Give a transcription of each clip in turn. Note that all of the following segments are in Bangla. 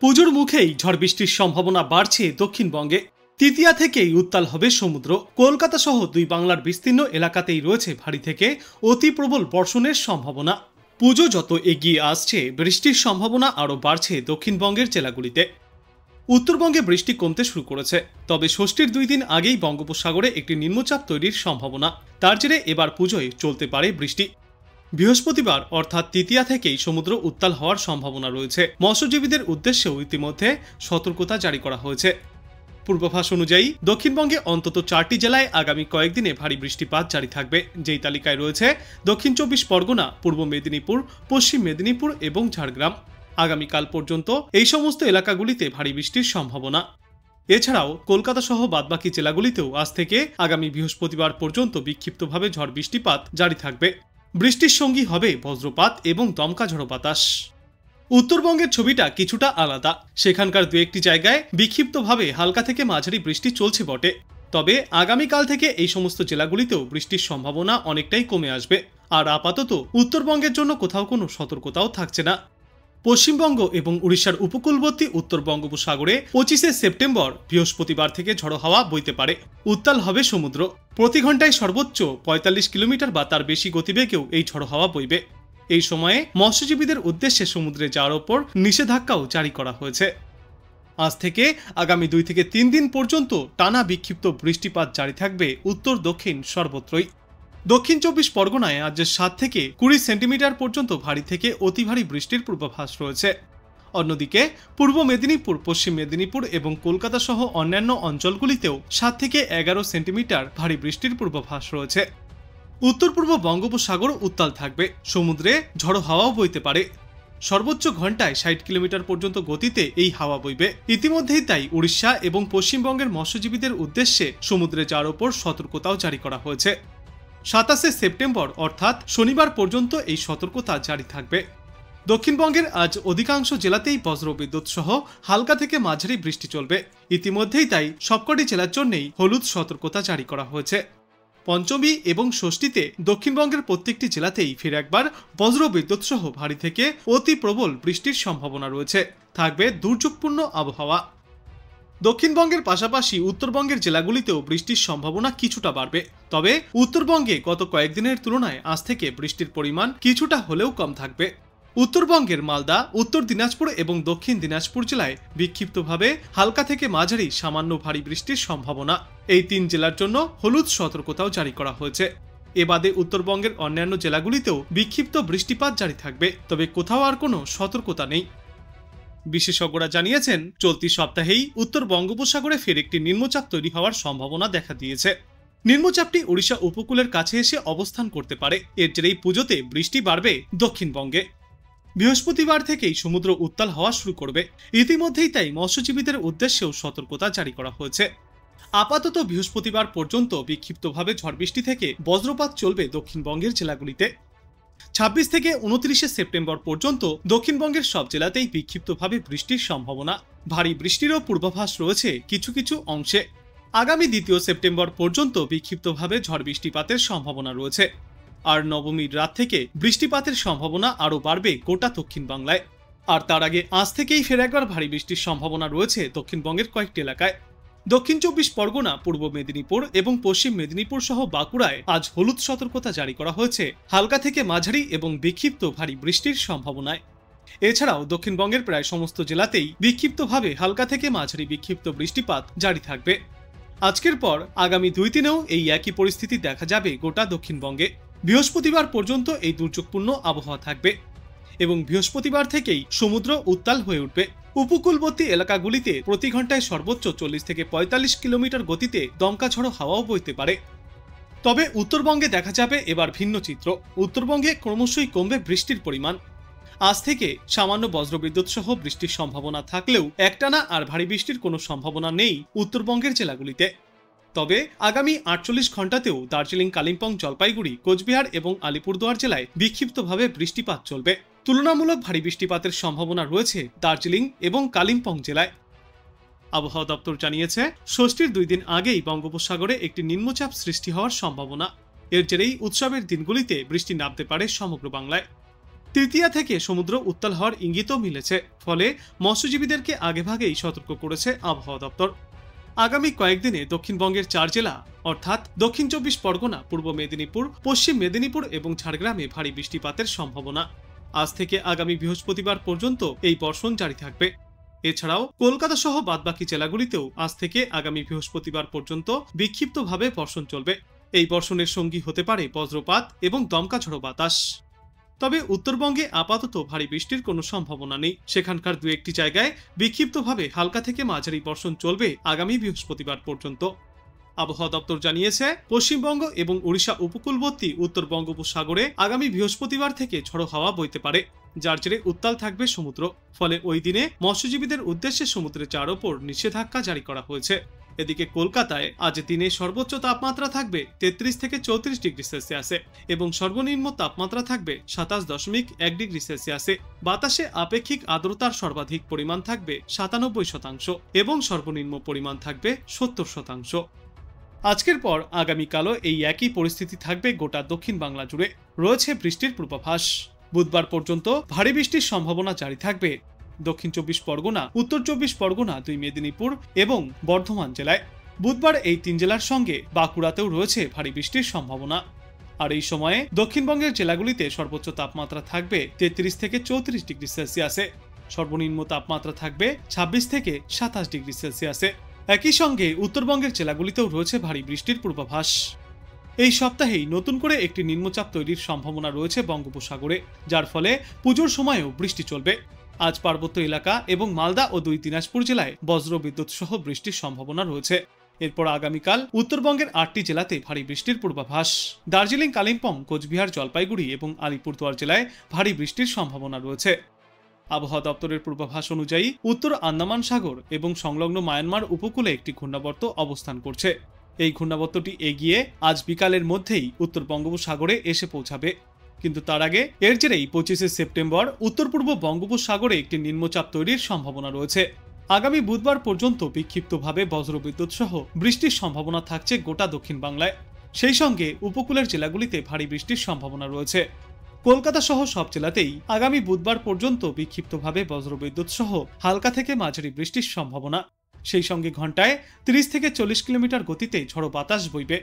পুজোর মুখেই ঝড় বৃষ্টির সম্ভাবনা বাড়ছে দক্ষিণবঙ্গে। তৃতীয়া থেকেই উত্তাল হবে সমুদ্র। কলকাতা সহ দুই বাংলার বিস্তীর্ণ এলাকাতেই রয়েছে ভারী থেকে অতি প্রবল বর্ষণের সম্ভাবনা। পুজো যত এগিয়ে আসছে, বৃষ্টির সম্ভাবনা আরও বাড়ছে দক্ষিণবঙ্গের জেলাগুলিতে। উত্তরবঙ্গে বৃষ্টি কমতে শুরু করেছে, তবে ষষ্ঠীর 2 দিন আগেই বঙ্গোপসাগরে একটি নিম্নচাপ তৈরির সম্ভাবনা। তার জেরে এবার পুজোয় চলতে পারে বৃষ্টি। বৃহস্পতিবার অর্থাৎ তৃতীয়া থেকেই সমুদ্র উত্তাল হওয়ার সম্ভাবনা রয়েছে। মৎস্যজীবীদের উদ্দেশ্যেও ইতিমধ্যে সতর্কতা জারি করা হয়েছে। পূর্বাভাস অনুযায়ী দক্ষিণবঙ্গে অন্তত 4টি জেলায় আগামী কয়েকদিনে ভারী বৃষ্টিপাত জারি থাকবে, যেই তালিকায় রয়েছে দক্ষিণ 24 পরগনা, পূর্ব মেদিনীপুর, পশ্চিম মেদিনীপুর এবং ঝাড়গ্রাম। আগামীকাল পর্যন্ত এই সমস্ত এলাকাগুলিতে ভারী বৃষ্টির সম্ভাবনা। এছাড়াও কলকাতা সহ বাদবাকি জেলাগুলিতেও আজ থেকে আগামী বৃহস্পতিবার পর্যন্ত বিক্ষিপ্তভাবে ঝড় বৃষ্টিপাত জারি থাকবে। বৃষ্টির সঙ্গী হবে বজ্রপাত এবং দমকা ঝড়ো বাতাস। উত্তরবঙ্গের ছবিটা কিছুটা আলাদা। সেখানকার দু একটি জায়গায় বিক্ষিপ্তভাবে হালকা থেকে মাঝারি বৃষ্টি চলছে বটে, তবে আগামীকাল থেকে এই সমস্ত জেলাগুলিতেও বৃষ্টির সম্ভাবনা অনেকটাই কমে আসবে। আর আপাতত উত্তরবঙ্গের জন্য কোথাও কোনো সতর্কতাও থাকছে না। পশ্চিমবঙ্গ এবং উড়িষ্যার উপকূলবর্তী উত্তর বঙ্গোপসাগরে 25শে সেপ্টেম্বর বৃহস্পতিবার থেকে ঝড়ো হাওয়া বইতে পারে। উত্তাল হবে সমুদ্র। প্রতি ঘন্টায় সর্বোচ্চ 45 কিলোমিটার বা তার বেশি গতিবেগেও এই ঝড়ো হাওয়া বইবে। এই সময়ে মৎস্যজীবীদের উদ্দেশ্যে সমুদ্রে যাওয়ার ওপর নিষেধাজ্ঞাও জারি করা হয়েছে। আজ থেকে আগামী 2 থেকে 3 দিন পর্যন্ত টানা বিক্ষিপ্ত বৃষ্টিপাত জারি থাকবে উত্তর দক্ষিণ সর্বত্রই। দক্ষিণ 24 পরগনায় আজ 7 থেকে 20 সেন্টিমিটার পর্যন্ত ভারী থেকে অতি ভারী বৃষ্টির পূর্বাভাস রয়েছে। অন্যদিকে পূর্ব মেদিনীপুর, পশ্চিম মেদিনীপুর এবং কলকাতা সহ অন্যান্য অঞ্চলগুলিতেও 7 থেকে 11 সেন্টিমিটার ভারী বৃষ্টির পূর্বাভাস রয়েছে। উত্তর পূর্ব বঙ্গোপসাগর উত্তাল থাকবে। সমুদ্রে ঝড়ো হাওয়াও বইতে পারে। সর্বোচ্চ ঘন্টায় 60 কিলোমিটার পর্যন্ত গতিতে এই হাওয়া বইবে। ইতিমধ্যেই তাই উড়িষ্যা এবং পশ্চিমবঙ্গের মৎস্যজীবীদের উদ্দেশ্যে সমুদ্রে যাওয়ার ওপর সতর্কতাও জারি করা হয়েছে। 27শে সেপ্টেম্বর অর্থাৎ শনিবার পর্যন্ত এই সতর্কতা জারি থাকবে। দক্ষিণবঙ্গের আজ অধিকাংশ জেলাতেই বজ্রবিদ্যুৎ সহ হালকা থেকে মাঝারি বৃষ্টি চলবে। ইতিমধ্যেই তাই সবকটি জেলার জন্যই হলুদ সতর্কতা জারি করা হয়েছে। পঞ্চমী এবং ষষ্ঠীতে দক্ষিণবঙ্গের প্রত্যেকটি জেলাতেই ফের একবার বজ্রবিদ্যুৎ সহ ভারী থেকে অতি প্রবল বৃষ্টির সম্ভাবনা রয়েছে। থাকবে দুর্যোগপূর্ণ আবহাওয়া। দক্ষিণবঙ্গের পাশাপাশি উত্তরবঙ্গের জেলাগুলিতেও বৃষ্টির সম্ভাবনা কিছুটা বাড়বে, তবে উত্তরবঙ্গে গত কয়েকদিনের তুলনায় আজ থেকে বৃষ্টির পরিমাণ কিছুটা হলেও কম থাকবে। উত্তরবঙ্গের মালদা, উত্তর দিনাজপুর এবং দক্ষিণ দিনাজপুর জেলায় বিক্ষিপ্তভাবে হালকা থেকে মাঝারি সামান্য ভারী বৃষ্টির সম্ভাবনা। এই 3 জেলার জন্য হলুদ সতর্কতাও জারি করা হয়েছে। এ বাদে উত্তরবঙ্গের অন্যান্য জেলাগুলিতেও বিক্ষিপ্ত বৃষ্টিপাত জারি থাকবে, তবে কোথাও আর কোনো সতর্কতা নেই। বিশেষজ্ঞরা জানিয়েছেন, চলতি সপ্তাহেই উত্তর বঙ্গোপসাগরে ফের একটি নিম্নচাপ তৈরি হওয়ার সম্ভাবনা দেখা দিয়েছে। নিম্নচাপটি ওড়িশা উপকূলের কাছে এসে অবস্থান করতে পারে। এর জেরেই পুজোতে বৃষ্টি বাড়বে দক্ষিণবঙ্গে। বৃহস্পতিবার থেকেই সমুদ্র উত্তাল হওয়া শুরু করবে। ইতিমধ্যেই তাই মৎস্যজীবীদের উদ্দেশ্যেও সতর্কতা জারি করা হয়েছে। আপাতত বৃহস্পতিবার পর্যন্ত বিক্ষিপ্তভাবে ঝড় বৃষ্টি থেকে বজ্রপাত চলবে দক্ষিণবঙ্গের জেলাগুলিতে। 26 থেকে 29শে সেপ্টেম্বর পর্যন্ত দক্ষিণবঙ্গের সব জেলাতেই বিক্ষিপ্তভাবে বৃষ্টির সম্ভাবনা। ভারী বৃষ্টিরও পূর্বাভাস রয়েছে কিছু কিছু অংশে। আগামী 2 সেপ্টেম্বর পর্যন্ত বিক্ষিপ্তভাবে ঝড় বৃষ্টিপাতের সম্ভাবনা রয়েছে। আর নবমীর রাত থেকে বৃষ্টিপাতের সম্ভাবনা আরও বাড়বে গোটা দক্ষিণ বাংলায়। আর তার আগে আজ থেকেই ফের একবার ভারী বৃষ্টির সম্ভাবনা রয়েছে দক্ষিণবঙ্গের কয়েকটি এলাকায়। দক্ষিণ 24 পরগনা, পূর্ব মেদিনীপুর এবং পশ্চিম মেদিনীপুর সহ বাঁকুড়ায় আজ হলুদ সতর্কতা জারি করা হয়েছে হালকা থেকে মাঝারি এবং বিক্ষিপ্ত ভারী বৃষ্টির সম্ভাবনায়। এছাড়াও দক্ষিণবঙ্গের প্রায় সমস্ত জেলাতেই বিক্ষিপ্তভাবে হালকা থেকে মাঝারি বিক্ষিপ্ত বৃষ্টিপাত জারি থাকবে। আজকের পর আগামী 2 দিনেও এই একই পরিস্থিতি দেখা যাবে গোটা দক্ষিণবঙ্গে। বৃহস্পতিবার পর্যন্ত এই দুর্যোগপূর্ণ আবহাওয়া থাকবে এবং বৃহস্পতিবার থেকেই সমুদ্র উত্তাল হয়ে উঠবে। উপকূলবর্তী এলাকাগুলিতে প্রতি ঘন্টায় সর্বোচ্চ 40 থেকে 45 কিলোমিটার গতিতে দমকা ঝড়ো হাওয়াও বইতে পারে। তবে উত্তরবঙ্গে দেখা যাবে এবার ভিন্ন চিত্র। উত্তরবঙ্গে ক্রমশই কমবে বৃষ্টির পরিমাণ। আজ থেকে সামান্য বজ্রবিদ্যুৎ সহ বৃষ্টির সম্ভাবনা থাকলেও একটানা আর ভারী বৃষ্টির কোনো সম্ভাবনা নেই উত্তরবঙ্গের জেলাগুলিতে। তবে আগামী 48 ঘন্টাতেও দার্জিলিং, কালিম্পং, জলপাইগুড়ি, কোচবিহার এবং আলিপুরদুয়ার জেলায় বিক্ষিপ্তভাবে বৃষ্টিপাত চলবে। তুলনামূলক ভারী বৃষ্টিপাতের সম্ভাবনা রয়েছে দার্জিলিং এবং কালিম্পং জেলায়। আবহাওয়া দপ্তর জানিয়েছে, ষষ্ঠীর 2 দিন আগেই বঙ্গোপসাগরে একটি নিম্নচাপ সৃষ্টি হওয়ার সম্ভাবনা। এর জেরেই উৎসবের দিনগুলিতে বৃষ্টি নামতে পারে সমগ্র বাংলায়। তৃতীয়া থেকে সমুদ্র উত্তাল হওয়ার ইঙ্গিতও মিলেছে, ফলে মৎস্যজীবীদেরকে আগেভাগেই সতর্ক করেছে আবহাওয়া দপ্তর। আগামী কয়েকদিনে দক্ষিণবঙ্গের 4 জেলা অর্থাৎ দক্ষিণ 24 পরগনা, পূর্ব মেদিনীপুর, পশ্চিম মেদিনীপুর এবং ঝাড়গ্রামে ভারী বৃষ্টিপাতের সম্ভাবনা। আজ থেকে আগামী বৃহস্পতিবার পর্যন্ত এই বর্ষণ জারি থাকবে। এছাড়াও কলকাতা সহ বাদবাকি জেলাগুলিতেও আজ থেকে আগামী বৃহস্পতিবার পর্যন্ত বিক্ষিপ্তভাবে বর্ষণ চলবে। এই বর্ষণের সঙ্গী হতে পারে বজ্রপাত এবং দমকা ঝড়ো বাতাস। তবে উত্তরবঙ্গে আপাতত ভারী বৃষ্টির কোনো সম্ভাবনা নেই। সেখানকার দু একটি জায়গায় বিক্ষিপ্তভাবে হালকা থেকে মাঝারি বর্ষণ চলবে আগামী বৃহস্পতিবার পর্যন্ত। আবহাওয়া দপ্তর জানিয়েছে, পশ্চিমবঙ্গ এবং ওড়িশা উপকূলবর্তী উত্তর বঙ্গোপসাগরে আগামী বৃহস্পতিবার থেকে ঝড়ো হাওয়া বইতে পারে, যার জেরে উত্তাল থাকবে সমুদ্র। ফলে ওই দিনে মৎস্যজীবীদের উদ্দেশ্যে সমুদ্রে যাওয়ার ওপর নিষেধাজ্ঞা জারি করা হয়েছে। এদিকে কলকাতায় আজ দিনে সর্বোচ্চ তাপমাত্রা থাকবে 33 থেকে 34 ডিগ্রি সেলসিয়াসে এবং সর্বনিম্ন তাপমাত্রা থাকবে 27.1 ডিগ্রি সেলসিয়াসে। বাতাসে আপেক্ষিক আর্দ্রতার সর্বাধিক পরিমাণ থাকবে 97% এবং সর্বনিম্ন পরিমাণ থাকবে 70%। আজকের পর আগামীকালও এই একই পরিস্থিতি থাকবে গোটা দক্ষিণ বাংলা জুড়ে। রয়েছে বৃষ্টির পূর্বাভাস। বুধবার পর্যন্ত ভারী বৃষ্টির সম্ভাবনা জারি থাকবে দক্ষিণ 24 পরগনা, উত্তর 24 পরগনা, 2 মেদিনীপুর এবং বর্ধমান জেলায়। বুধবার এই 3 জেলার সঙ্গে বাঁকুড়াতেও রয়েছে ভারী বৃষ্টির সম্ভাবনা। আর এই সময়ে দক্ষিণবঙ্গের জেলাগুলিতে সর্বোচ্চ তাপমাত্রা থাকবে 33 থেকে 34 ডিগ্রি সেলসিয়াসে, সর্বনিম্ন তাপমাত্রা থাকবে 26 থেকে 27 ডিগ্রি সেলসিয়াসে। একই সঙ্গে উত্তরবঙ্গের জেলাগুলিতেও রয়েছে ভারী বৃষ্টির পূর্বাভাস। এই সপ্তাহেই নতুন করে একটি নিম্নচাপ তৈরির সম্ভাবনা রয়েছে বঙ্গোপসাগরে, যার ফলে পুজোর সময়ও বৃষ্টি চলবে। আজ পার্বত্য এলাকা এবং মালদা ও 2 দিনাজপুর জেলায় বজ্র বিদ্যুৎ সহ বৃষ্টির সম্ভাবনা রয়েছে। এরপর আগামীকাল উত্তরবঙ্গের 8টি জেলাতে ভারী বৃষ্টির পূর্বাভাস। দার্জিলিং, কালিম্পং, কোচবিহার, জলপাইগুড়ি এবং আলিপুরদুয়ার জেলায় ভারী বৃষ্টির সম্ভাবনা রয়েছে। আবহাওয়া দপ্তরের পূর্বাভাস অনুযায়ী উত্তর আন্দামান সাগর এবং সংলগ্ন মায়ানমার উপকূলে একটি ঘূর্ণাবর্ত অবস্থান করছে। এই ঘূর্ণাবর্তটি এগিয়ে আজ বিকালের মধ্যেই উত্তর বঙ্গোপসাগরে এসে পৌঁছাবে, কিন্তু তার আগে এর জেরেই 25শে সেপ্টেম্বর উত্তর পূর্ব বঙ্গোপসাগরে একটি নিম্নচাপ তৈরির সম্ভাবনা রয়েছে। আগামী বুধবার পর্যন্ত বিক্ষিপ্তভাবে বজ্রবিদ্যুৎ সহ বৃষ্টির সম্ভাবনা থাকছে গোটা দক্ষিণ বাংলায়। সেই সঙ্গে উপকূলের জেলাগুলিতে ভারী বৃষ্টির সম্ভাবনা রয়েছে। কলকাতা সহ সব জেলাতেই আগামী বুধবার পর্যন্ত বিক্ষিপ্তভাবে বজ্রবিদ্যুৎ সহ হালকা থেকে মাঝারি বৃষ্টির সম্ভাবনা। সেই সঙ্গে ঘন্টায় 30 থেকে 40 কিলোমিটার গতিতে ঝড়ো বাতাস বইবে।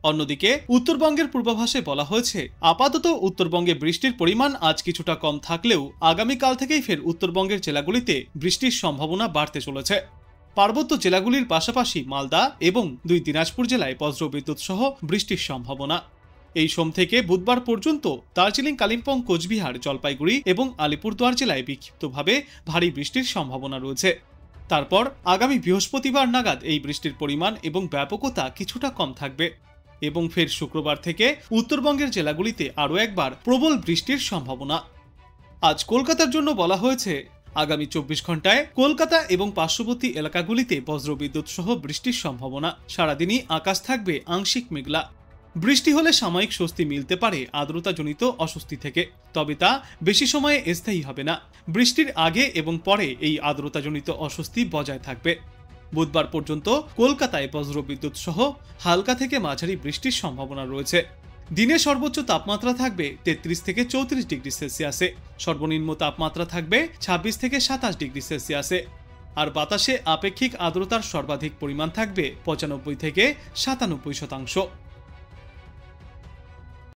অন্যদিকে উত্তরবঙ্গের পূর্বাভাসে বলা হয়েছে, আপাতত উত্তরবঙ্গে বৃষ্টির পরিমাণ আজ কিছুটা কম থাকলেও আগামীকাল থেকেই ফের উত্তরবঙ্গের জেলাগুলিতে বৃষ্টির সম্ভাবনা বাড়তে চলেছে। পার্বত্য জেলাগুলির পাশাপাশি মালদা এবং 2 দিনাজপুর জেলায় বজ্রবিদ্যুৎ সহ বৃষ্টির সম্ভাবনা। এই সোম থেকে বুধবার পর্যন্ত দার্জিলিং, কালিম্পং, কোচবিহার, জলপাইগুড়ি এবং আলিপুরদুয়ার জেলায় বিক্ষিপ্তভাবে ভারী বৃষ্টির সম্ভাবনা রয়েছে। তারপর আগামী বৃহস্পতিবার নাগাদ এই বৃষ্টির পরিমাণ এবং ব্যাপকতা কিছুটা কম থাকবে এবং ফের শুক্রবার থেকে উত্তরবঙ্গের জেলাগুলিতে আরও একবার প্রবল বৃষ্টির সম্ভাবনা। আজ কলকাতার জন্য বলা হয়েছে, আগামী 24 ঘন্টায় কলকাতা এবং পার্শ্ববর্তী এলাকাগুলিতে বজ্রবিদ্যুৎ সহ বৃষ্টির সম্ভাবনা। সারাদিনই আকাশ থাকবে আংশিক মেঘলা। বৃষ্টি হলে সাময়িক স্বস্তি মিলতে পারে আর্দ্রতাজনিত অস্বস্তি থেকে, তবে তা বেশি সময়ে স্থায়ী হবে না। বৃষ্টির আগে এবং পরে এই আর্দ্রতাজনিত অস্বস্তি বজায় থাকবে। বুধবার পর্যন্ত কলকাতায় বজ্রবিদ্যুৎ সহ হালকা থেকে মাঝারি বৃষ্টির সম্ভাবনা রয়েছে। দিনে সর্বোচ্চ তাপমাত্রা থাকবে 33 থেকে 34 ডিগ্রি সেলসিয়াসে, সর্বনিম্ন তাপমাত্রা থাকবে 26 থেকে 27 ডিগ্রি সেলসিয়াসে। আর বাতাসে আপেক্ষিক আর্দ্রতার সর্বাধিক পরিমাণ থাকবে 95 থেকে 97%।